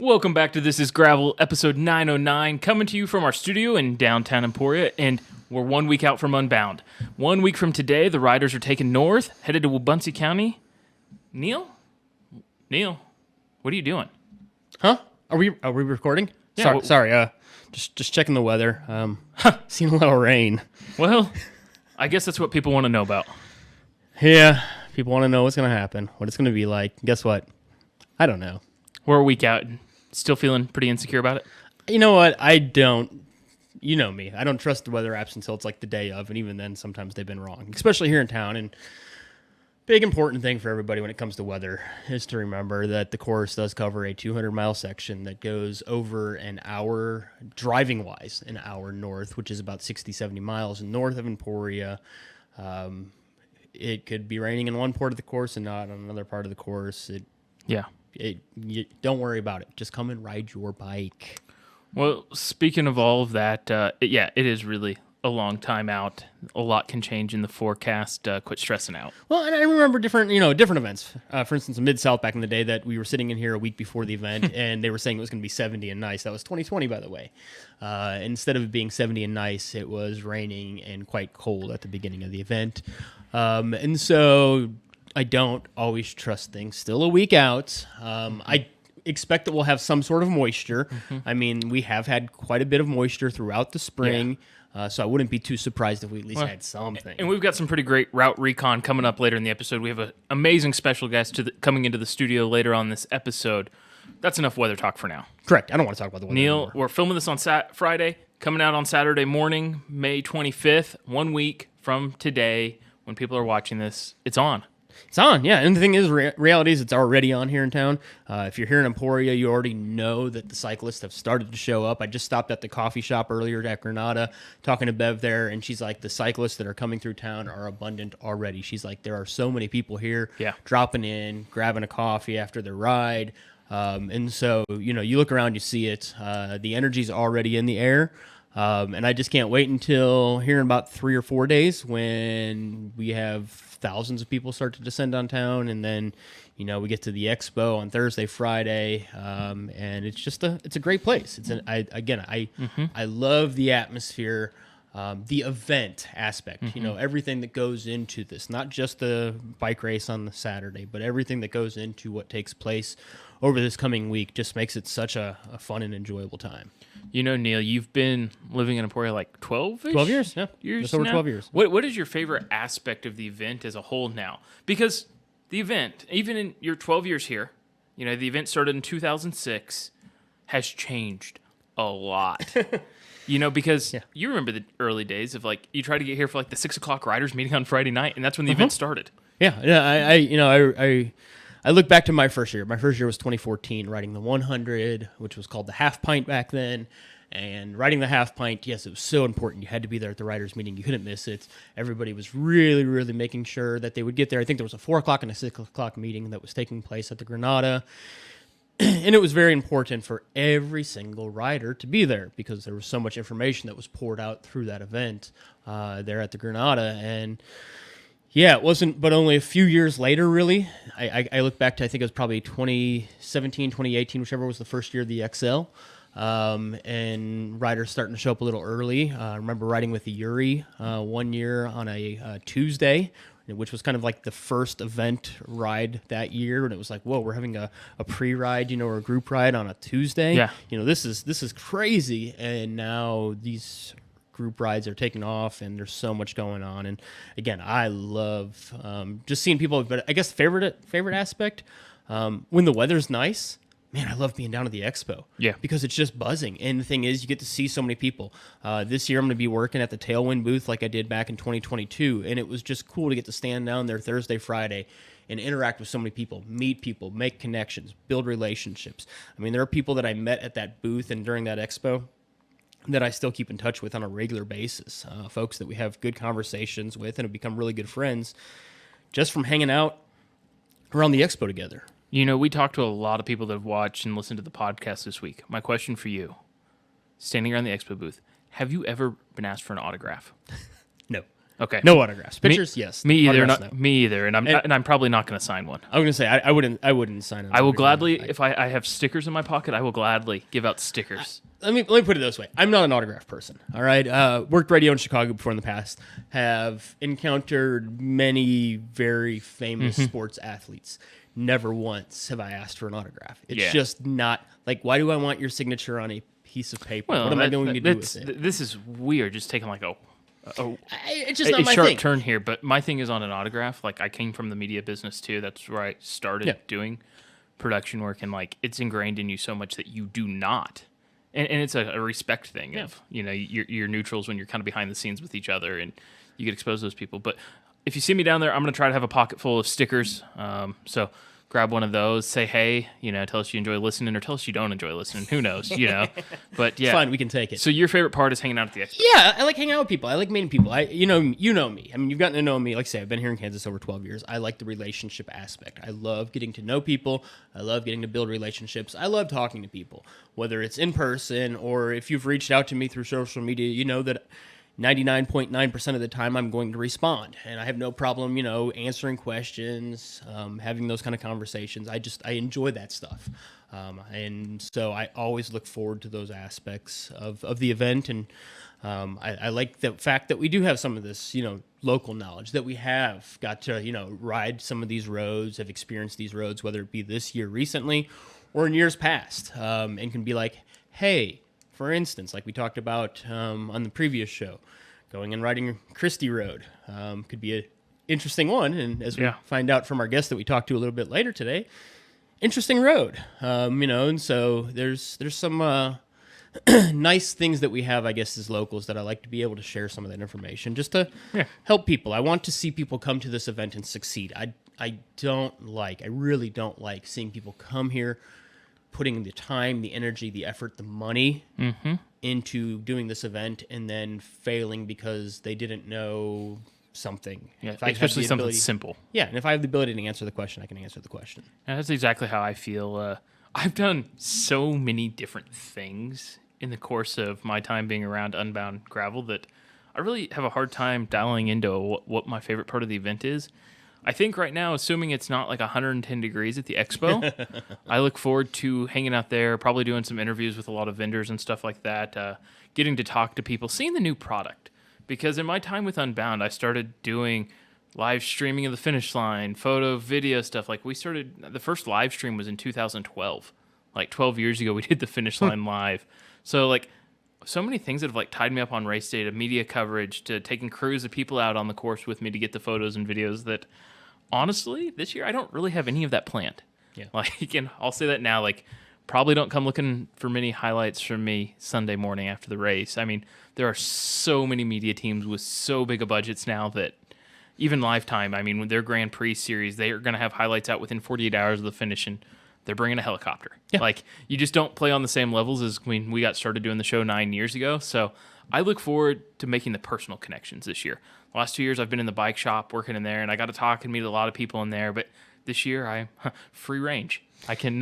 Welcome back to This is Gravel, episode 909, coming to you from our studio in downtown Emporia, and we're 1 week out from Unbound. 1 week from today, the riders are taken north, headed to Wabaunsee County. Neil, what are you doing? Huh? Are we recording? Yeah, Sorry. Just checking the weather. Seen a little rain. Well, I guess that's what people want to know about. Yeah, people want to know what's gonna happen, what it's gonna be like. Guess what? I don't know. We're a week out. Still feeling pretty insecure about it? You know what? I don't. You know me. I don't trust the weather apps until it's like the day of, and even then, sometimes they've been wrong, especially here in town. And big important thing for everybody when it comes to weather is to remember that the course does cover a 200-mile section that goes over an hour, driving-wise, an hour north, which is about 60, 70 miles north of Emporia. It could be raining in one part of the course and not on another part of the course. You don't worry about it. Just come and ride your bike. Well, speaking of all of that, it is really a long time out. A lot can change in the forecast. Quit stressing out. Well, and I remember different events. For instance, in Mid-South back in the day that we were sitting in here a week before the event, and they were saying it was going to be 70 and nice. That was 2020, by the way. Instead of it being 70 and nice, it was raining and quite cold at the beginning of the event. And so I don't always trust things. Still a week out. I expect that we'll have some sort of moisture. Mm-hmm. I mean, we have had quite a bit of moisture throughout the spring, so I wouldn't be too surprised if we at least had something. And we've got some pretty great route recon coming up later in the episode. We have an amazing special guest coming into the studio later on this episode. That's enough weather talk for now. Correct. I don't want to talk about the weather Neil, anymore. We're filming this on Friday, coming out on Saturday morning, May 25th, 1 week from today. When people are watching this, it's on. It's on, yeah. And the thing is, reality is it's already on here in town. If you're here in Emporia, you already know that the cyclists have started to show up. I just stopped at the coffee shop earlier at Granada talking to Bev there, and she's like, the cyclists that are coming through town are abundant already. She's like, there are so many people here dropping in, grabbing a coffee after their ride. And so, you look around, you see it. The energy's already in the air. And I just can't wait until here in about 3 or 4 days when we have thousands of people start to descend on town, and then we get to the expo on Thursday, Friday, and it's just it's a great place. I love the atmosphere, the event aspect. Everything that goes into this, not just the bike race on the Saturday, but everything that goes into what takes place over this coming week just makes it such a fun and enjoyable time. Neil, you've been living in Emporia like 12-ish? 12 years, yeah. Just over 12 years. What is your favorite aspect of the event as a whole now? Because the event, even in your 12 years here, the event started in 2006, has changed a lot. Because you remember the early days of you try to get here for the 6 o'clock riders meeting on Friday night, and that's when the event started. Yeah. I look back to my first year. My first year was 2014, riding the 100, which was called the half pint back then. And riding the half pint, yes, it was so important. You had to be there at the riders' meeting. You couldn't miss it. Everybody was really, really making sure that they would get there. I think there was a 4 o'clock and a 6 o'clock meeting that was taking place at the Granada. And it was very important for every single rider to be there because there was so much information that was poured out through that event there at the Granada. And yeah, it wasn't, but only a few years later, really. I look back to, I think it was probably 2017, 2018, whichever was the first year of the XL. And riders starting to show up a little early. I remember riding with the Yuri 1 year on a Tuesday, which was kind of like the first event ride that year. And it was like, whoa, we're having a pre-ride, or a group ride on a Tuesday. Yeah. This is crazy. And now these group rides are taking off, and there's so much going on. And again, I love just seeing people. But I guess favorite aspect when the weather's nice. Man, I love being down at the expo. Yeah, because it's just buzzing. And the thing is, you get to see so many people. This year, I'm going to be working at the Tailwind booth like I did back in 2022, and it was just cool to get to stand down there Thursday, Friday, and interact with so many people, meet people, make connections, build relationships. I mean, there are people that I met at that booth and during that expo that I still keep in touch with on a regular basis, folks that we have good conversations with and have become really good friends just from hanging out around the expo together. We talked to a lot of people that have watched and listened to the podcast this week. My question for you, standing around the expo booth, have you ever been asked for an autograph? No. Okay. No autographs. Pictures, yes. Me either. Autographs, Not no. me either. And I'm probably not going to sign one. I was gonna say I wouldn't sign an I will autograph. gladly, if I have stickers in my pocket, I will gladly give out stickers. Let me put it this way. I'm not an autograph person. All right. Worked radio in Chicago before in the past. Have encountered many very famous sports athletes. Never once have I asked for an autograph. It's just not like, why do I want your signature on a piece of paper? Well, what am I going to do with it? This is weird. Just taking like It's just not my sharp thing. turn here, but my thing is on an autograph. Like I came from the media business too. That's where I started doing production work, and like it's ingrained in you so much that you do not. And it's a respect thing of, you're neutrals when you're kind of behind the scenes with each other and you get exposed to those people. But if you see me down there, I'm going to try to have a pocket full of stickers. So grab one of those, say, hey, tell us you enjoy listening or tell us you don't enjoy listening. Who knows, But yeah. Fine, we can take it. So your favorite part is hanging out at the expo. Yeah, I like hanging out with people. I like meeting people. You know me. I mean, you've gotten to know me. Like I say, I've been here in Kansas over 12 years. I like the relationship aspect. I love getting to know people. I love getting to build relationships. I love talking to people, whether it's in person or if you've reached out to me through social media, you know that 99.9% of the time I'm going to respond, and I have no problem, answering questions, having those kind of conversations. I enjoy that stuff. And so I always look forward to those aspects of the event. And I like the fact that we do have some of this, local knowledge, that we have got to, ride some of these roads, have experienced these roads, whether it be this year recently or in years past, and can be like, hey, for instance, like we talked about on the previous show, going and riding Christie Road could be an interesting one. And as we find out from our guest that we talked to a little bit later today, interesting road, and so there's some nice things that we have, I guess, as locals that I like to be able to share some of that information just to help people. I want to see people come to this event and succeed. I really don't like seeing people come here putting the time, the energy, the effort, the money into doing this event and then failing because they didn't know something. Yeah, especially something simple. Yeah, and if I have the ability to answer the question, I can answer the question. Yeah, that's exactly how I feel. I've done so many different things in the course of my time being around Unbound Gravel that I really have a hard time dialing into what my favorite part of the event is. I think right now, assuming it's not like 110 degrees at the expo, I look forward to hanging out there, probably doing some interviews with a lot of vendors and stuff like that, getting to talk to people, seeing the new product. Because in my time with Unbound, I started doing live streaming of the finish line, photo, video stuff. Like the first live stream was in 2012. Like 12 years ago, we did the finish line live. So like so many things that have like tied me up on race day, to media coverage, to taking crews of people out on the course with me to get the photos and videos that honestly, this year I don't really have any of that planned. Yeah. Like, and I'll say that now, like, probably don't come looking for many highlights from me Sunday morning after the race. I mean, there are so many media teams with so big of budgets now that even Lifetime, I mean, with their Grand Prix series, they are going to have highlights out within 48 hours of the finish, and they're bringing a helicopter. Yeah. Like, you just don't play on the same levels as when we got started doing the show 9 years ago. So I look forward to making the personal connections this year. The last 2 years, I've been in the bike shop working in there, and I got to talk and meet a lot of people in there. But this year, I'm free range. I can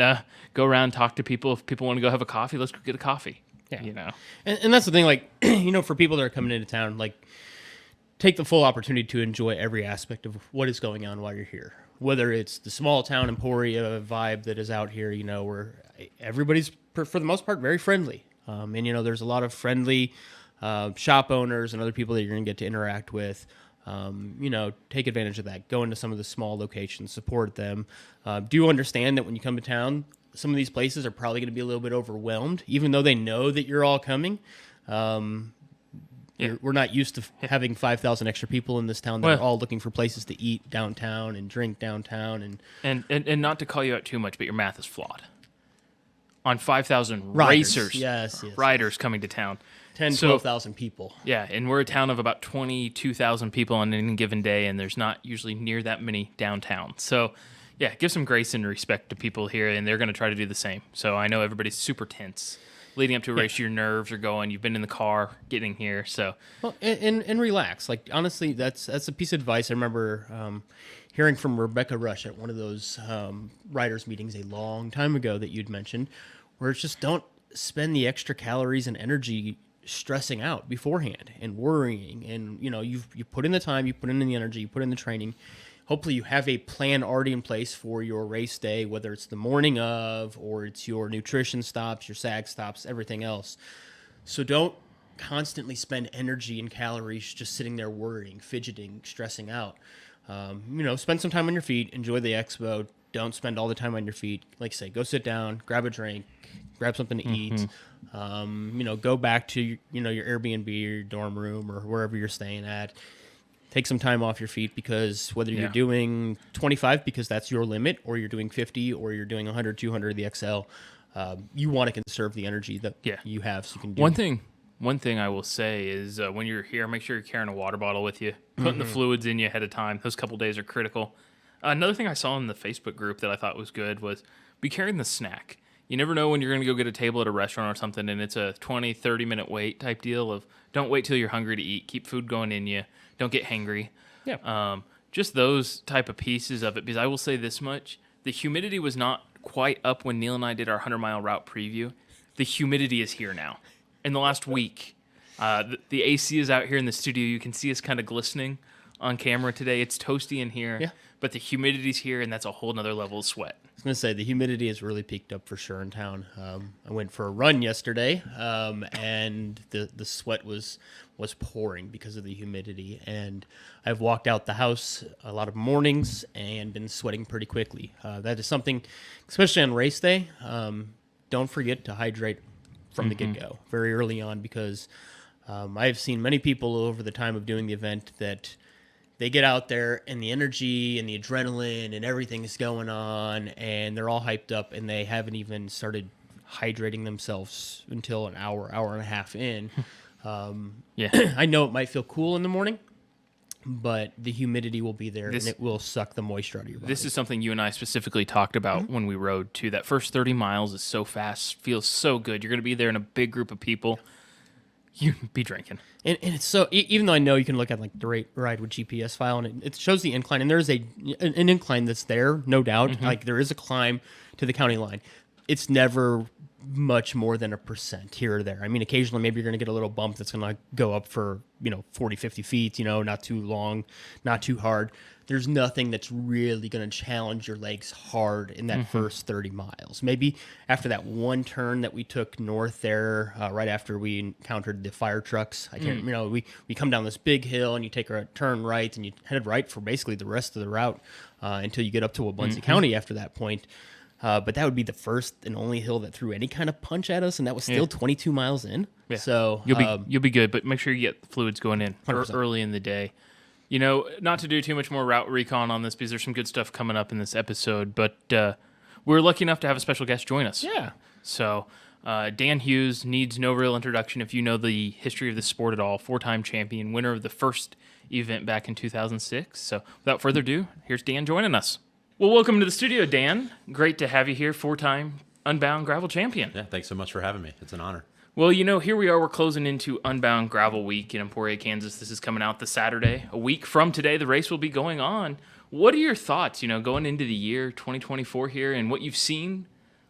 go around and talk to people. If people want to go have a coffee, let's go get a coffee. Yeah. And that's the thing, like, for people that are coming into town, like, take the full opportunity to enjoy every aspect of what is going on while you're here. Whether it's the small town Emporia vibe that is out here, where everybody's, for the most part, very friendly. And, there's a lot of friendly shop owners and other people that you're going to get to interact with. Take advantage of that. Go into some of the small locations, support them. Do understand that when you come to town, some of these places are probably going to be a little bit overwhelmed, even though they know that you're all coming. We're not used to having 5,000 extra people in this town that are all looking for places to eat downtown and drink downtown. And not to call you out too much, but your math is flawed. On 5,000 riders. racers, yes. riders coming to town. 12,000 people. Yeah, and we're a town of about 22,000 people on any given day, and there's not usually near that many downtown. So, yeah, give some grace and respect to people here, and they're going to try to do the same. So I know everybody's super tense. Leading up to a race, your nerves are going. You've been in the car getting here, so. Well, and relax. Like, honestly, that's a piece of advice I remember hearing from Rebecca Rush at one of those riders meetings a long time ago that you'd mentioned, where it's just don't spend the extra calories and energy stressing out beforehand and worrying. And, you put in the time, you put in the energy, you put in the training. Hopefully you have a plan already in place for your race day, whether it's the morning of or it's your nutrition stops, your sag stops, everything else. So don't constantly spend energy and calories just sitting there worrying, fidgeting, stressing out. Spend some time on your feet, enjoy the expo. Don't spend all the time on your feet. Like I say, go sit down, grab a drink, grab something to eat. Go back to your Airbnb or your dorm room or wherever you're staying at. Take some time off your feet, because whether you're doing 25 because that's your limit, or you're doing 50, or you're doing 100, 200 of the XL, you want to conserve the energy that you have so you can do One thing I will say is when you're here, make sure you're carrying a water bottle with you, putting the fluids in you ahead of time. Those couple days are critical. Another thing I saw in the Facebook group that I thought was good was be carrying the snack. You never know when you're going to go get a table at a restaurant or something, and it's a 20, 30-minute wait type deal of don't wait till you're hungry to eat. Keep food going in you. Don't get hangry. Yeah. Just those type of pieces of it, because I will say this much. The humidity was not quite up when Neil and I did our 100-mile route preview. The humidity is here now. In the last week, the AC is out here in the studio. You can see us kind of glistening on camera today. It's toasty in here, but the humidity's here, and that's a whole nother level of sweat. I was going to say, the humidity has really peaked up for sure in town. I went for a run yesterday, and the sweat was pouring because of the humidity. And I've walked out the house a lot of mornings and been sweating pretty quickly. That is something, especially on race day, don't forget to hydrate from the get-go very early on, because I've seen many people over the time of doing the event that they get out there and the energy and the adrenaline and everything is going on and they're all hyped up, and they haven't even started hydrating themselves until an hour and a half in. I know it might feel cool in the morning, but the humidity will be there, and it will suck the moisture out of your body. This is something you and I specifically talked about when we rode, too. That first 30 miles is so fast, feels so good. You're going to be there in a big group of people. You be drinking. And it's so, even though I know you can look at like the ride with GPS file, and it shows the incline, and there's an incline that's there, no doubt. Like there is a climb to the county line. It's never much more than 1% here or there. I mean, occasionally maybe you're going to get a little bump that's going to go up for 40, 50 feet, not too long, not too hard. There's nothing that's really going to challenge your legs hard in that first 30 miles. Maybe after that one turn that we took north there, right after we encountered the fire trucks, I can't, we come down this big hill and you take a turn right and you head right for basically the rest of the route until you get up to Wabunsee County after that point. But that would be the first and only hill that threw any kind of punch at us, and that was still 22 miles in. Yeah. So you'll be good, but make sure you get the fluids going in 100%. Early in the day. Not to do too much more route recon on this, because there's some good stuff coming up in this episode, but we're lucky enough to have a special guest join us. Yeah. So Dan Hughes needs no real introduction if you know the history of the sport at all. 4-time champion, winner of the first event back in 2006. So without further ado, here's Dan joining us. Well, welcome to the studio, Dan. Great to have you here, 4-time Unbound gravel champion. Yeah, thanks so much for having me. It's an honor. Well, here we are. We're closing into Unbound Gravel Week in Emporia, Kansas. This is coming out this Saturday. A week from today, the race will be going on. What are your thoughts, going into the year 2024 here, and what you've seen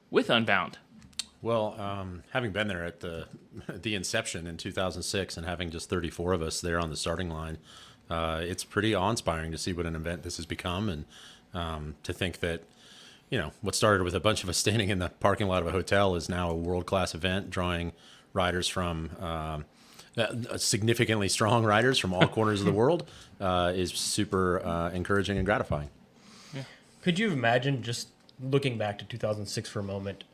with Unbound? Well, having been there at the inception in 2006 and having just 34 of us there on the starting line, it's pretty awe-inspiring to see what an event this has become, and to think that what started with a bunch of us standing in the parking lot of a hotel is now a world-class event, drawing riders from significantly strong riders from all corners of the world, is super encouraging and gratifying. Yeah. Could you imagine, just looking back to 2006 for a moment,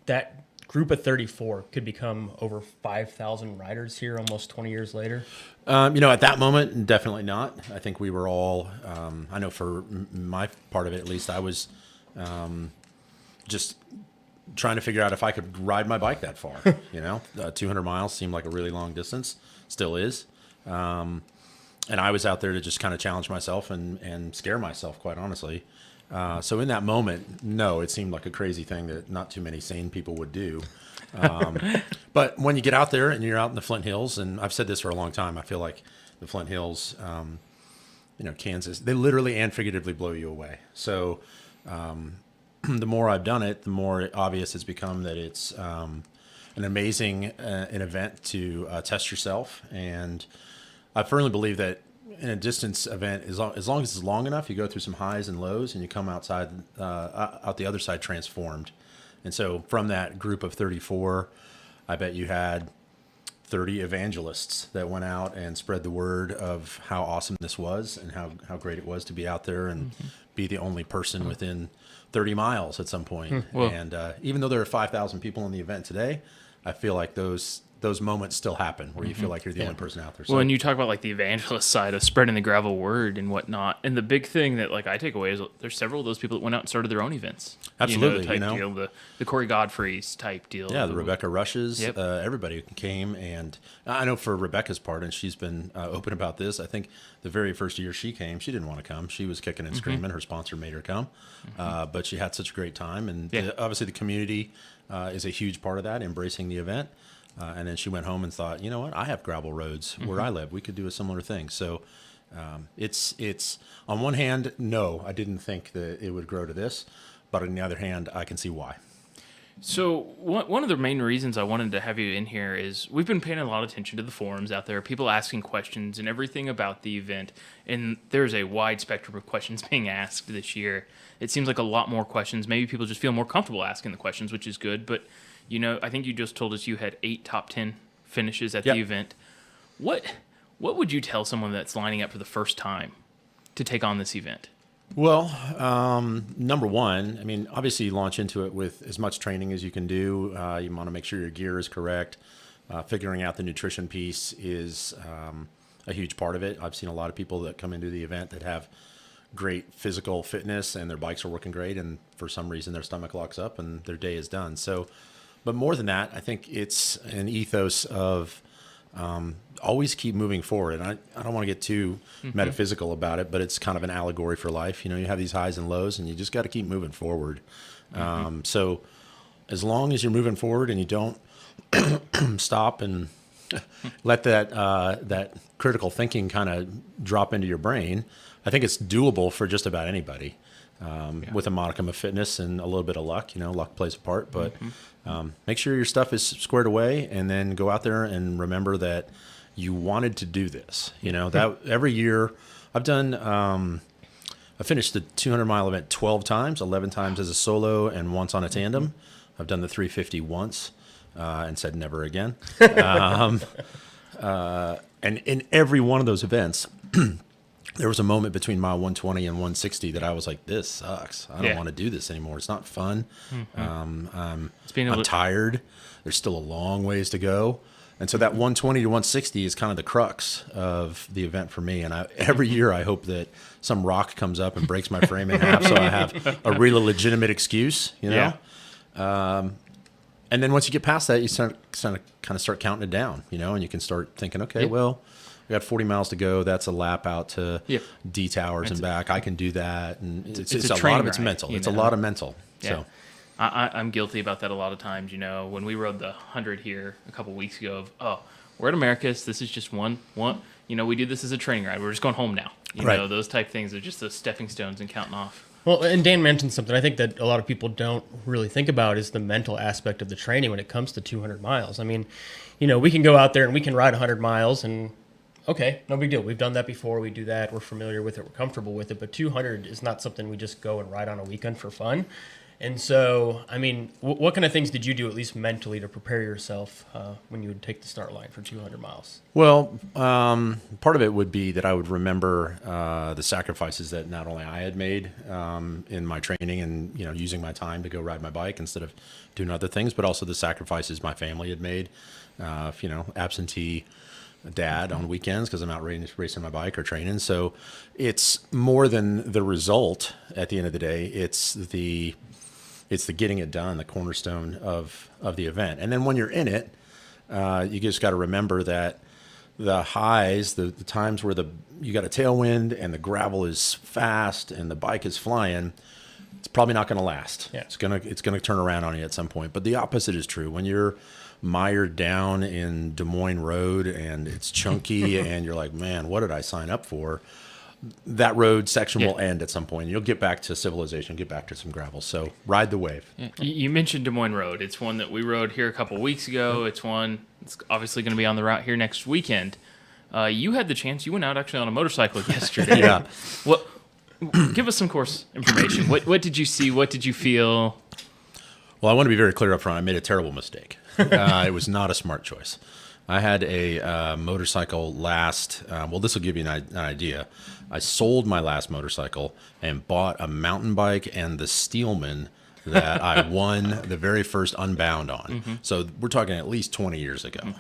that group of 34 could become over 5,000 riders here almost 20 years later? At that moment, definitely not. I think we were all, I know for my part of it at least, I was just trying to figure out if I could ride my bike that far. 200 miles seemed like a really long distance, still is. And I was out there to just kind of challenge myself and scare myself, quite honestly. So in that moment, no, it seemed like a crazy thing that not too many sane people would do. But when you get out there and you're out in the Flint Hills, and I've said this for a long time, I feel like the Flint Hills, Kansas, they literally and figuratively blow you away. So the more I've done it, the more obvious it's become that it's an amazing an event to test yourself. And I firmly believe that in a distance event, as long as it's long enough, you go through some highs and lows, and you come out the other side transformed. And so from that group of 34, I bet you had 30 evangelists that went out and spread the word of how awesome this was and how great it was to be out there and be the only person within 30 miles at some point. And even though there are 5,000 people in the event today, I feel like those moments still happen where you feel like you're the only person out there. So, Well, and you talk about like the evangelist side of spreading the gravel word and whatnot. And the big thing that like I take away is there's several of those people that went out and started their own events. Absolutely, type deal, the Corey Godfrey's type deal. yeah, the Rebecca Rushes, Yep. Everybody came. And I know for Rebecca's part, and she's been open about this, I think the very first year she came, she didn't want to come. She was kicking and screaming. Her sponsor made her come. But she had such a great time. And obviously the community is a huge part of that, embracing the event. And then she went home and thought, you know what? I have gravel roads where I live. We could do a similar thing. So it's on one hand, no, I didn't think that it would grow to this. But on the other hand, I can see why. So one of the main reasons I wanted to have you in here is we've been paying a lot of attention to the forums out there, people asking questions and everything about the event. And there's a wide spectrum of questions being asked this year. It seems like a lot more questions. Maybe people just feel more comfortable asking the questions, which is good. But I think you just told us you had 8 top 10 finishes at the event. What would you tell someone that's lining up for the first time to take on this event? Well, number one, I mean, obviously you launch into it with as much training as you can do. You want to make sure your gear is correct. Figuring out the nutrition piece is a huge part of it. I've seen a lot of people that come into the event that have great physical fitness and their bikes are working great, and for some reason their stomach locks up and their day is done. So, but more than that, I think it's an ethos of always keep moving forward. And I don't want to get too metaphysical about it, but it's kind of an allegory for life. You have these highs and lows, and you just got to keep moving forward. So as long as you're moving forward and you don't stop and let that critical thinking kind of drop into your brain, I think it's doable for just about anybody. With a modicum of fitness and a little bit of luck. Luck plays a part, but make sure your stuff is squared away, and then go out there and remember that you wanted to do this. That every year I've done, I finished the 200-mile event 12 times, 11 times as a solo and once on a tandem. I've done the 350 once and said never again. And in every one of those events, there was a moment between mile 120 and 160 that I was like, this sucks. I don't want to do this anymore. It's not fun. I'm tired. There's still a long ways to go. And so that 120 to 160 is kind of the crux of the event for me. And every year I hope that some rock comes up and breaks my frame in half so I have a really legitimate excuse, And then once you get past that, you start counting it down, and you can start thinking, okay, well, we got 40 miles to go. That's a lap out to D Towers and back. I can do that. And it's a lot of it's mental. It's a lot of mental. Yeah. So I'm guilty about that a lot of times. When we rode the 100 here a couple weeks ago we're at Americus. This is just one, we do this as a training ride. We're just going home now. Those type things are just those stepping stones and counting off. Well, and Dan mentioned something I think that a lot of people don't really think about is the mental aspect of the training when it comes to 200 miles. I mean, we can go out there and we can ride 100 miles and okay, no big deal. We've done that before. We do that. We're familiar with it. We're comfortable with it. But 200 is not something we just go and ride on a weekend for fun. And so, I mean, what kind of things did you do, at least mentally, to prepare yourself when you would take the start line for 200 miles? Well, part of it would be that I would remember the sacrifices that not only I had made in my training and, using my time to go ride my bike instead of doing other things, but also the sacrifices my family had made, absentee dad on weekends because I'm out racing my bike or training. So it's more than the result at the end of the day. It's the getting it done, the cornerstone of the event. And then when you're in it, you just got to remember that the highs, the times where you got a tailwind and the gravel is fast and the bike is flying, it's probably not going to last. Yeah. It's gonna turn around on you at some point. But the opposite is true. When you're mired down in Des Moines Road and it's chunky and you're like, man, what did I sign up for? that road section Yeah. will end at some point. You'll get back to civilization, get back to some gravel. So ride the wave. You mentioned Des Moines Road. It's one that we rode here a couple weeks ago. It's obviously going to be on the route here next weekend. You had the chance. You went out actually on a motorcycle yesterday. Yeah. What? Give us some course information. What did you see? What did you feel? Well, I want to be very clear up front. I made a terrible mistake. It was not a smart choice. I had a motorcycle last. This will give you an idea. I sold my last motorcycle and bought a mountain bike and the Steelman that I won the very first Unbound on. So we're talking at least 20 years ago.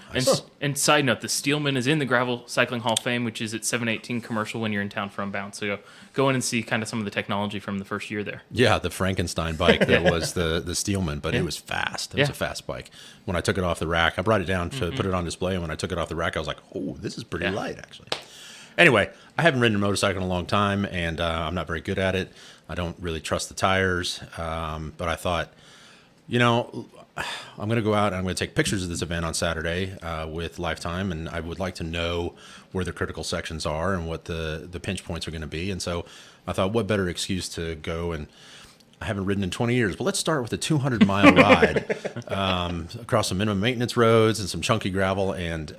And side note, the Steelman is in the Gravel Cycling Hall of Fame, which is at 718 Commercial when you're in town for Unbound. So go in and see kind of some of the technology from the first year there. Yeah, the Frankenstein bike that was the Steelman, but it was fast. It was Yeah. a fast bike. When I took it off the rack, I brought it down to put it on display, and when I took it off the rack, I was like, oh, this is pretty light, actually. Anyway, I haven't ridden a motorcycle in a long time, and I'm not very good at it. I don't really trust the tires, but I thought, I'm going to go out and I'm going to take pictures of this event on Saturday with Lifetime, and I would like to know where the critical sections are and what the pinch points are going to be. And so I thought, what better excuse to go, and I haven't ridden in 20 years, but let's start with a 200-mile ride across some minimum maintenance roads and some chunky gravel. And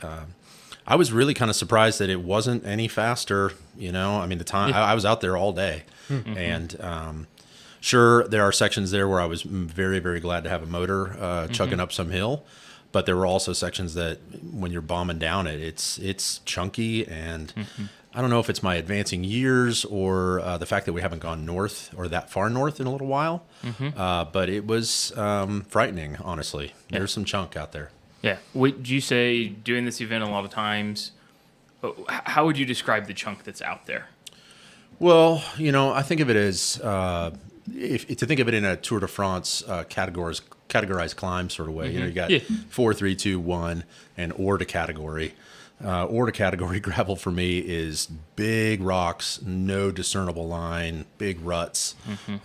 I was really kind of surprised that it wasn't any faster. I mean, the time I was out there all day, and sure, there are sections there where I was very, very glad to have a motor chugging up some hill, but there were also sections that when you're bombing down it, it's chunky, and I don't know if it's my advancing years or the fact that we haven't gone north or that far north in a little while, but it was frightening, honestly. There's some chunk out there. Yeah. Would you say doing this event a lot of times, how would you describe the chunk that's out there? Well, I think of it as to think of it in a Tour de France categorized climb sort of way. You got 4, 3, 2, 1, and or to category. Or to category gravel for me is big rocks, no discernible line, big ruts.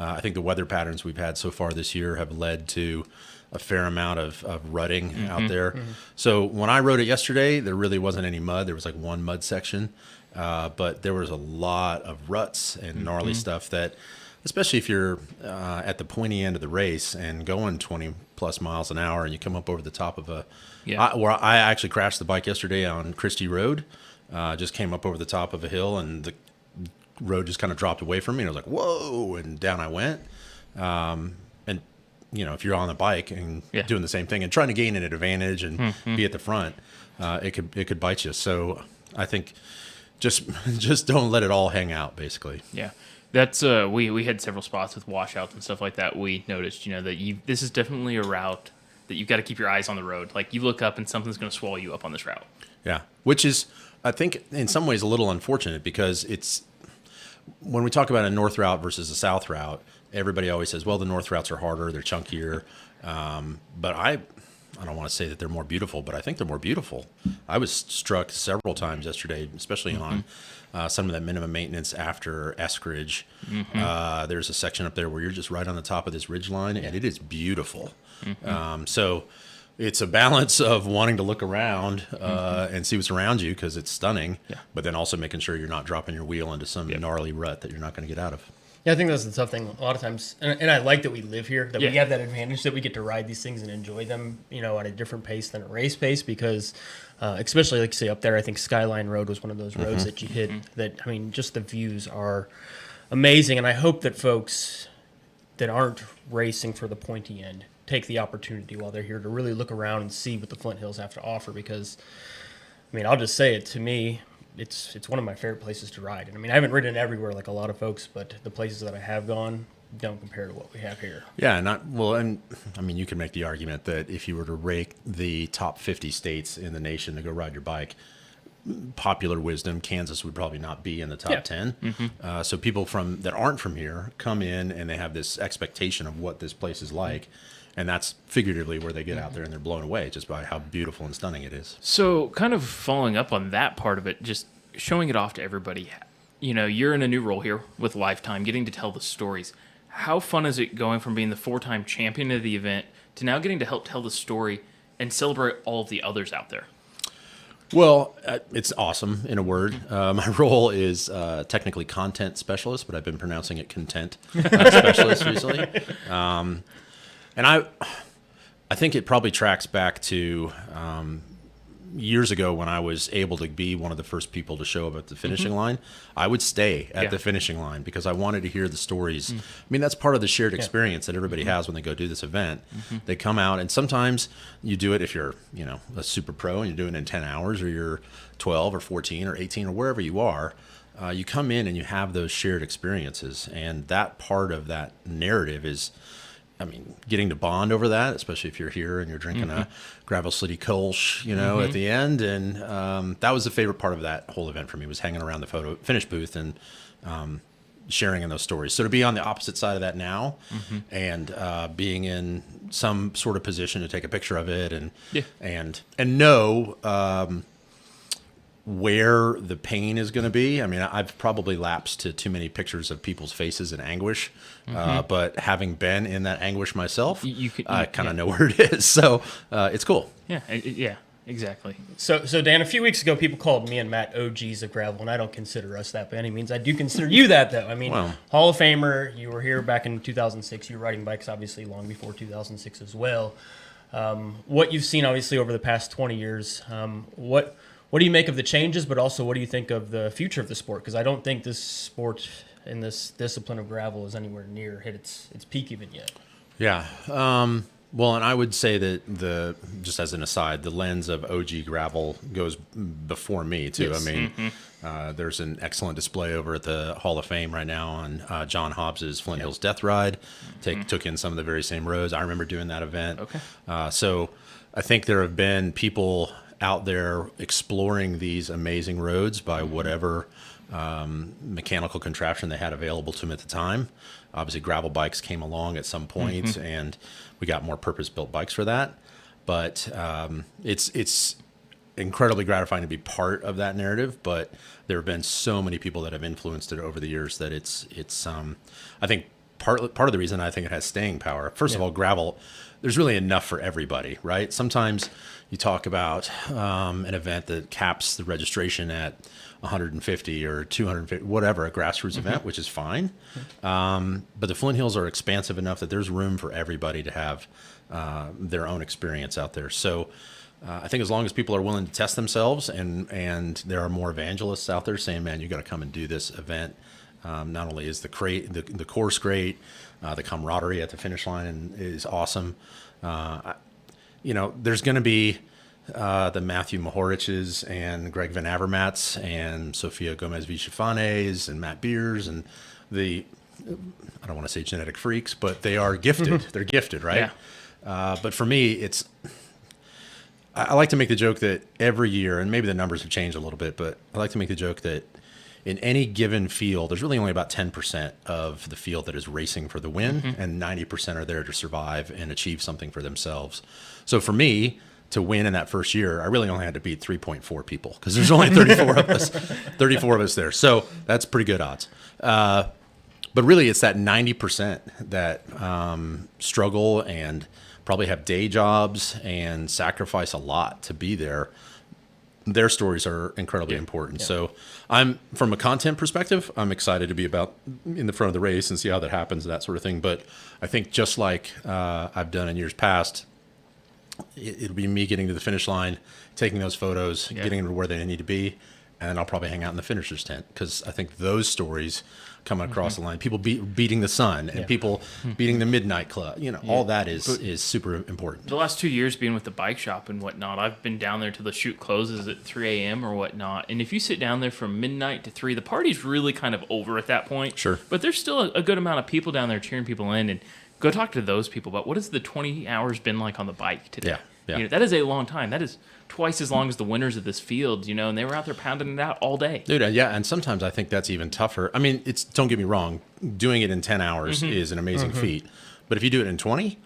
I think the weather patterns we've had so far this year have led to a fair amount of rutting out there. So when I rode it yesterday, there really wasn't any mud. There was like one mud section, but there was a lot of ruts and gnarly stuff that, especially if you're at the pointy end of the race and going 20 plus miles an hour and you come up over the top of where I actually crashed the bike yesterday on Christie Road, just came up over the top of a hill and the road just kind of dropped away from me. And I was like, whoa, and down I went. And if you're on the bike and doing the same thing and trying to gain an advantage and be at the front, it could bite you. So I think just don't let it all hang out, basically. Yeah. That's we had several spots with washouts and stuff like that. We noticed, that this is definitely a route that you've got to keep your eyes on the road. Like you look up and something's going to swallow you up on this route. Yeah, which is, I think, in some ways a little unfortunate because it's when we talk about a north route versus a south route, everybody always says, well, the north routes are harder, they're chunkier. But I don't want to say that they're more beautiful, but I think they're more beautiful. I was struck several times yesterday, especially on some of that minimum maintenance after Eskridge. There's a section up there where you're just right on the top of this ridge line, and it is beautiful. So it's a balance of wanting to look around and see what's around you because it's stunning, but then also making sure you're not dropping your wheel into some gnarly rut that you're not going to get out of. Yeah, I think that's the tough thing. A lot of times, and I like that we live here, that we have that advantage that we get to ride these things and enjoy them, at a different pace than a race pace. Because, especially like you say up there, I think Skyline Road was one of those roads that you hit. That just the views are amazing, and I hope that folks that aren't racing for the pointy end take the opportunity while they're here to really look around and see what the Flint Hills have to offer. Because, I'll just say it, to me, it's one of my favorite places to ride. And I haven't ridden everywhere like a lot of folks, but the places that I have gone don't compare to what we have here. Yeah, you can make the argument that if you were to rate the top 50 states in the nation to go ride your bike, popular wisdom, Kansas would probably not be in the top 10. So people that aren't from here come in and they have this expectation of what this place is like. And that's figuratively where they get out there and they're blown away just by how beautiful and stunning it is. So kind of following up on that part of it, just showing it off to everybody. You're in a new role here with Lifetime, getting to tell the stories. How fun is it going from being the 4-time champion of the event to now getting to help tell the story and celebrate all of the others out there? Well, it's awesome in a word. My role is technically content specialist, but I've been pronouncing it content specialist recently. And I think it probably tracks back to years ago when I was able to be one of the first people to show up at the finishing line. I would stay at the finishing line because I wanted to hear the stories. I mean, that's part of the shared experience that everybody has when they go do this event. They come out, and sometimes you do it if you're, a super pro and you're doing it in 10 hours, or you're 12 or 14 or 18 or wherever you are. You come in and you have those shared experiences, and that part of that narrative is, getting to bond over that, especially if you're here and you're drinking a Gravel City Kolsch, at the end. And that was the favorite part of that whole event for me, was hanging around the photo finish booth and sharing in those stories. So to be on the opposite side of that now and being in some sort of position to take a picture of it and know where the pain is going to be. I mean, I've probably lapsed to too many pictures of people's faces in anguish, but having been in that anguish myself, I kind of know where it is. So it's cool. Yeah, exactly. So Dan, a few weeks ago, people called me and Matt OGs of gravel, and I don't consider us that by any means. I do consider you that, though. I mean, Hall of Famer, you were here back in 2006. You were riding bikes, obviously, long before 2006 as well. What you've seen, obviously, over the past 20 years, what do you make of the changes, but also what do you think of the future of the sport? Because I don't think this sport and this discipline of gravel is anywhere near hit its peak even yet. Yeah. Well, and I would say that just as an aside, the lens of OG gravel goes before me too. Yes. I mean, there's an excellent display over at the Hall of Fame right now on John Hobbs's Flint Hills Death Ride. Took in some of the very same roads. I remember doing that event. Okay. So I think there have been people out there exploring these amazing roads by whatever mechanical contraption they had available to them at the time. Obviously, gravel bikes came along at some point, and we got more purpose-built bikes for that. But it's incredibly gratifying to be part of that narrative. But there have been so many people that have influenced it over the years that it's I think part of the reason I think it has staying power. First of all, gravel, there's really enough for everybody, right? Sometimes you talk about an event that caps the registration at 150 or 250, whatever, a grassroots event, which is fine. But the Flint Hills are expansive enough that there's room for everybody to have their own experience out there. So I think as long as people are willing to test themselves and there are more evangelists out there saying, man, you got to come and do this event. Not only is the course great, the camaraderie at the finish line is awesome. There's going to be the Matthew Mahoriches and Greg Van Avermaets and Sofia Gomez Vichafanes and Matt Beers and I don't want to say genetic freaks, but they are gifted. They're gifted, right? Yeah. But for me, I like to make the joke that every year, and maybe the numbers have changed a little bit, but I like to make the joke that in any given field, there's really only about 10% of the field that is racing for the win, and 90% are there to survive and achieve something for themselves. So for me, to win in that first year, I really only had to beat 3.4 people because there's only 34 of us, 34 of us there. So that's pretty good odds. But really, it's that 90% that struggle and probably have day jobs and sacrifice a lot to be there. Their stories are incredibly important. Yeah. So from a content perspective, I'm excited to be in the front of the race and see how that happens, that sort of thing. But I think just like I've done in years past, it'll be me getting to the finish line, taking those photos, getting them to where they need to be, and then I'll probably hang out in the finisher's tent because I think those stories coming across the line, people beating the sun and people beating the midnight club, all that is super important. The last 2 years being with the bike shop and whatnot, I've been down there till the shoot closes at 3 a.m. or whatnot. And if you sit down there from midnight to 3, the party's really kind of over at that point. Sure. But there's still a good amount of people down there cheering people in. And go talk to those people about what has the 20 hours been like on the bike today. Yeah. That is a long time. That is twice as long as the winners of this field, and they were out there pounding it out all day. Dude, and sometimes I think that's even tougher. I mean, don't get me wrong, doing it in 10 hours is an amazing feat. But if you do it in 20,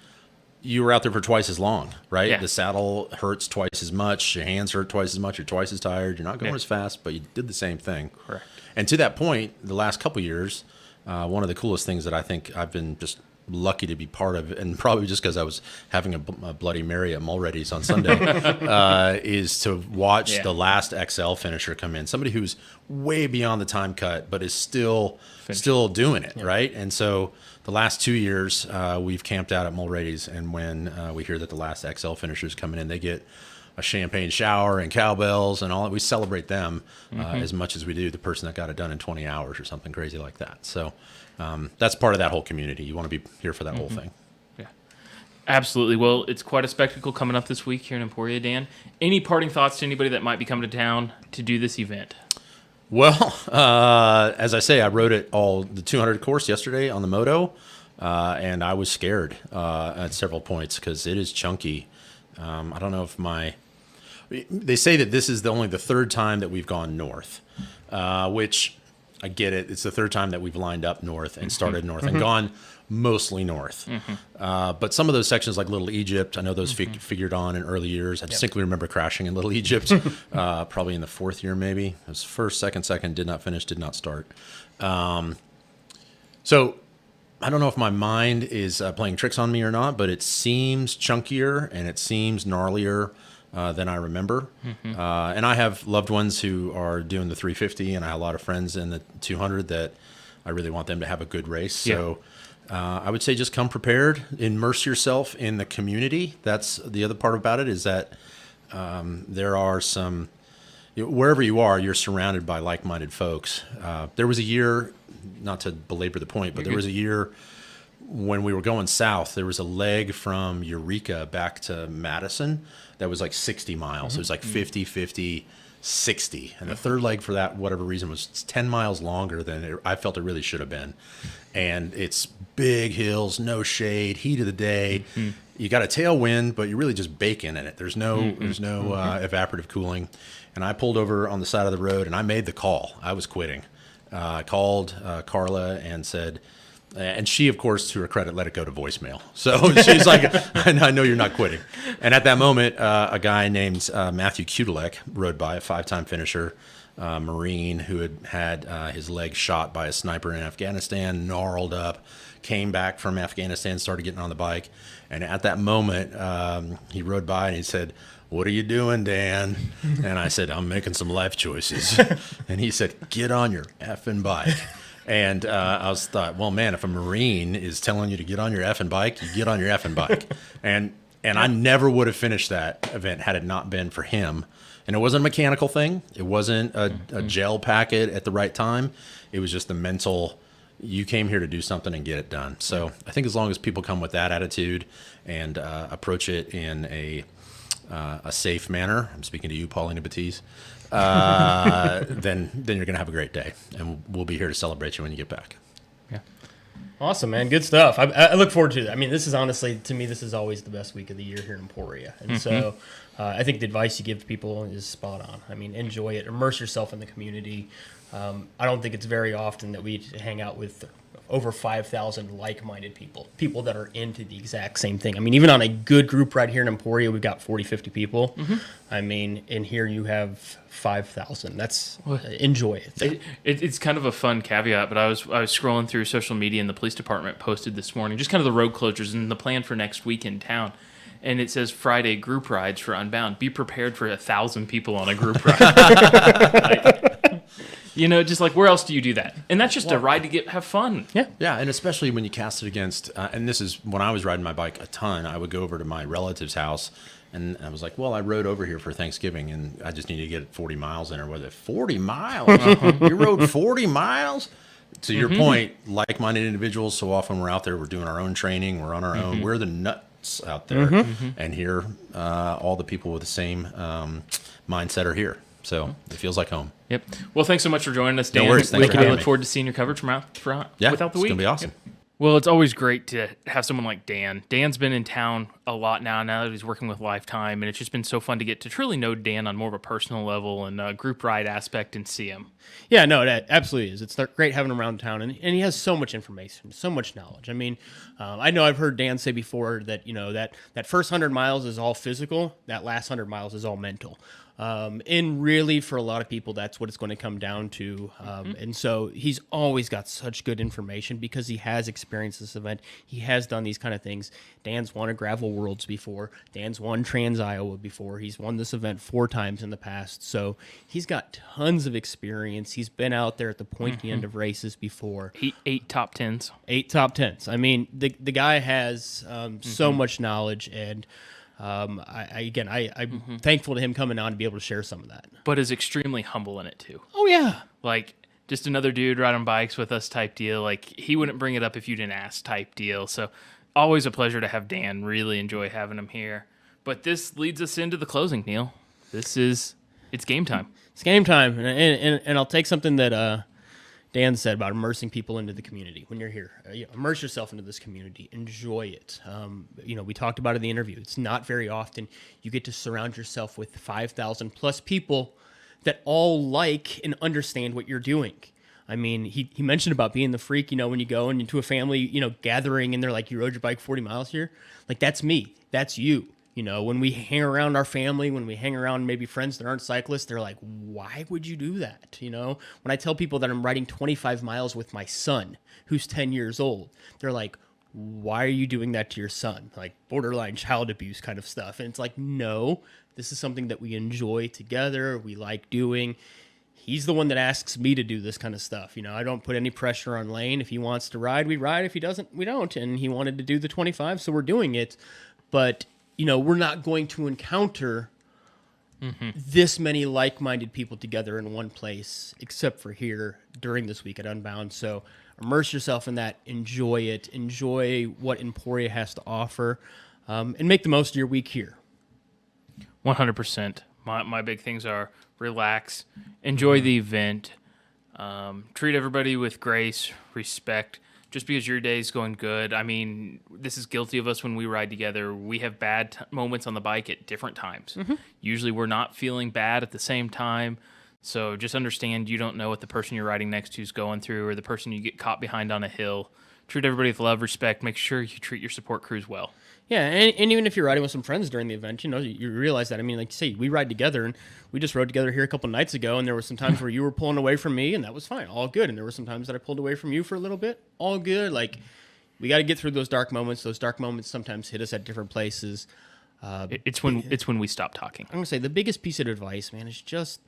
you were out there for twice as long, right? Yeah. The saddle hurts twice as much, your hands hurt twice as much, you're twice as tired, you're not going as fast, but you did the same thing. Correct. And to that point, the last couple of years, one of the coolest things that I think I've been just lucky to be part of it, and probably just because I was having a Bloody Mary at Mulready's on Sunday, is to watch the last XL finisher come in. Somebody who's way beyond the time cut, but is still doing it, right? And so the last 2 years, we've camped out at Mulready's, and when we hear that the last XL finisher's coming in, they get a champagne shower and cowbells and all that. We celebrate them as much as we do the person that got it done in 20 hours or something crazy like that. So that's part of that whole community. You want to be here for that whole thing. Yeah, absolutely. Well, it's quite a spectacle coming up this week here in Emporia, Dan. Any parting thoughts to anybody that might be coming to town to do this event? Well, as I say, I rode it all the 200 course yesterday on the moto, and I was scared at several points because it is chunky. I don't know if they say that this is only the third time that we've gone north, which I get it. It's the third time that we've lined up north and started north and gone mostly north. But some of those sections like Little Egypt, I know those figured on in early years. I distinctly remember crashing in Little Egypt, probably in the fourth year maybe. It was first, second, did not finish, did not start. So I don't know if my mind is playing tricks on me or not, but it seems chunkier and it seems gnarlier than I remember. And I have loved ones who are doing the 350, and I have a lot of friends in the 200 that I really want them to have a good race. Yeah. So I would say just come prepared, immerse yourself in the community. That's the other part about it, is that there are some, wherever you are, you're surrounded by like-minded folks. There was a year, not to belabor the point, but there was a year when we were going south, there was a leg from Eureka back to Madison that was like 60 miles. It was like 50, 50, 60. And the third leg for that, whatever reason, was 10 miles longer than I felt it really should have been. And it's big hills, no shade, heat of the day. You got a tailwind, but you're really just baking in it. There's no evaporative cooling. And I pulled over on the side of the road and I made the call. I was quitting. I called Carla and said, and she, of course, to her credit, let it go to voicemail. So she's like, I know you're not quitting. And at that moment, a guy named Matthew Kudelek rode by, a 5-time finisher, Marine, who had his leg shot by a sniper in Afghanistan, gnarled up, came back from Afghanistan, started getting on the bike. And at that moment, he rode by and he said, "What are you doing, Dan?" And I said, "I'm making some life choices." And he said, "Get on your effing bike." And I thought, well, man, if a Marine is telling you to get on your effing bike, you get on your effing bike. And I never would have finished that event had it not been for him. And it wasn't a mechanical thing. It wasn't a gel packet at the right time. It was just the mental, you came here to do something and get it done. So I think as long as people come with that attitude and approach it in a safe manner, I'm speaking to you, Paulina Batiste, then you're going to have a great day. And we'll be here to celebrate you when you get back. Yeah. Awesome, man. Good stuff. I look forward to it. I mean, this is honestly, to me, this is always the best week of the year here in Emporia. And so I think the advice you give to people is spot on. I mean, enjoy it. Immerse yourself in the community. I don't think it's very often that we hang out with over 5,000 like-minded people that are into the exact same thing. I mean, even on a good group right here in Emporia, we've got 40, 50 people. I mean, in here you have 5,000. That's enjoy it. It's kind of a fun caveat, but I was scrolling through social media and the police department posted this morning just kind of the road closures and the plan for next week in town. And it says Friday group rides for Unbound. Be prepared for 1,000 people on a group ride. Just like, where else do you do that? And that's just a ride to have fun. Yeah, and especially when you cast it against, and this is when I was riding my bike a ton, I would go over to my relative's house, and I was like, well, I rode over here for Thanksgiving, and I just needed to get 40 miles in, or was it 40 miles? You rode 40 miles? To your point, like-minded individuals, so often we're out there, we're doing our own training, we're on our own, we're the nuts out there, and here, all the people with the same mindset are here. So it feels like home. Yep. Well, thanks so much for joining us, Dan. No worries. Thanks for having me. Look forward to seeing your coverage from without the week. It's going to be awesome. Yep. Well, it's always great to have someone like Dan. Dan's been in town a lot now that he's working with Lifetime, and it's just been so fun to get to truly know Dan on more of a personal level and a group ride aspect and see him. Yeah, no, that absolutely is. It's great having him around town, and he has so much information, so much knowledge. I mean, I know I've heard Dan say before that, that first 100 miles is all physical, that last 100 miles is all mental. And really, for a lot of people, that's what it's going to come down to. And so he's always got such good information because he has experienced this event. He has done these kind of things. Dan's won a Gravel Worlds before. Dan's won Trans Iowa before. He's won this event 4 times in the past. So he's got tons of experience. He's been out there at the pointy end of races before. Eight top tens. 8 top 10s. I mean, the guy has so much knowledge, and I'm thankful to him coming on to be able to share some of that. But is extremely humble in it too. Oh yeah, Like just another dude riding bikes with us type deal. Like he wouldn't bring it up if you didn't ask type deal. So always a pleasure to have Dan. Really enjoy having him here. But this leads us into the closing, Neil. It's game time. it's game time, and I'll take something that Dan said about immersing people into the community. When you're here, immerse yourself into this community. Enjoy it. We talked about it in the interview. It's not very often you get to surround yourself with 5,000 plus people that all like and understand what you're doing. I mean, he mentioned about being the freak, when you go into a family, gathering and they're like, you rode your bike 40 miles here? Like, that's me. That's you. When we hang around our family, when we hang around maybe friends that aren't cyclists, they're like, why would you do that? When I tell people that I'm riding 25 miles with my son, who's 10 years old, they're like, why are you doing that to your son? Like borderline child abuse kind of stuff. And it's like, no, this is something that we enjoy together. We like doing. He's the one that asks me to do this kind of stuff. I don't put any pressure on Lane. If he wants to ride, we ride. If he doesn't, we don't. And he wanted to do the 25, so we're doing it. But we're not going to encounter this many like-minded people together in one place, except for here during this week at Unbound. So immerse yourself in that. Enjoy it. Enjoy what Emporia has to offer, and make the most of your week here. 100%. My big things are relax, enjoy the event, treat everybody with grace, respect. Just because your day's going good, I mean, this is guilty of us when we ride together. We have bad moments on the bike at different times. Usually we're not feeling bad at the same time. So just understand you don't know what the person you're riding next to is going through, or the person you get caught behind on a hill. Treat everybody with love, respect. Make sure you treat your support crews well. Yeah, and even if you're riding with some friends during the event, you realize that. I mean, like you say, we ride together, and we just rode together here a couple nights ago, and there were some times where you were pulling away from me, and that was fine, all good. And there were some times that I pulled away from you for a little bit, all good. Like, we got to get through those dark moments. Those dark moments sometimes hit us at different places. It's when we stop talking. I'm going to say the biggest piece of advice, man, is just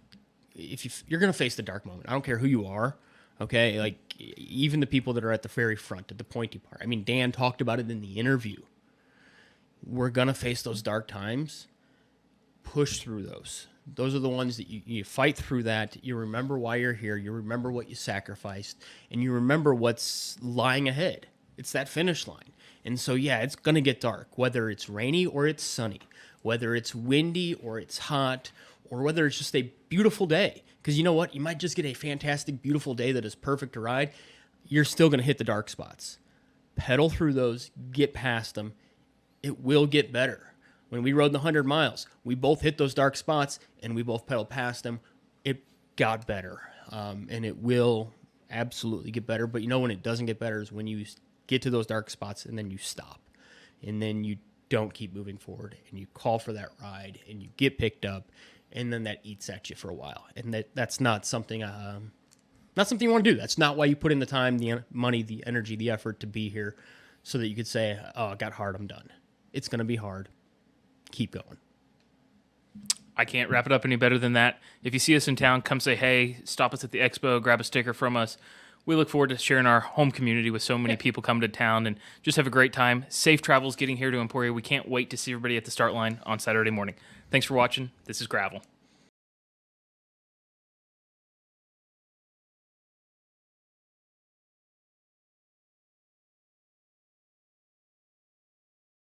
if you're going to face the dark moment, I don't care who you are, okay? Like, even the people that are at the very front, at the pointy part. I mean, Dan talked about it in the interview. We're going to face those dark times. Push through those. Those are the ones that you fight through that. You remember why you're here. You remember what you sacrificed. And you remember what's lying ahead. It's that finish line. And so, yeah, it's going to get dark, whether it's rainy or it's sunny, whether it's windy or it's hot, or whether it's just a beautiful day. Because you know what? You might just get a fantastic, beautiful day that is perfect to ride. You're still going to hit the dark spots. Pedal through those. Get past them. It will get better. When we rode the 100 miles, we both hit those dark spots, and we both pedaled past them. It got better, and it will absolutely get better. But when it doesn't get better is when you get to those dark spots, and then you stop, and then you don't keep moving forward, and you call for that ride, and you get picked up, and then that eats at you for a while. And that's not something you want to do. That's not why you put in the time, the money, the energy, the effort to be here, so that you could say, oh, it got hard, I'm done. It's going to be hard. Keep going. I can't wrap it up any better than that. If you see us in town, come say hey, stop us at the expo, grab a sticker from us. We look forward to sharing our home community with so many people coming to town, and just have a great time. Safe travels getting here to Emporia. We can't wait to see everybody at the start line on Saturday morning. Thanks for watching. This is Gravel.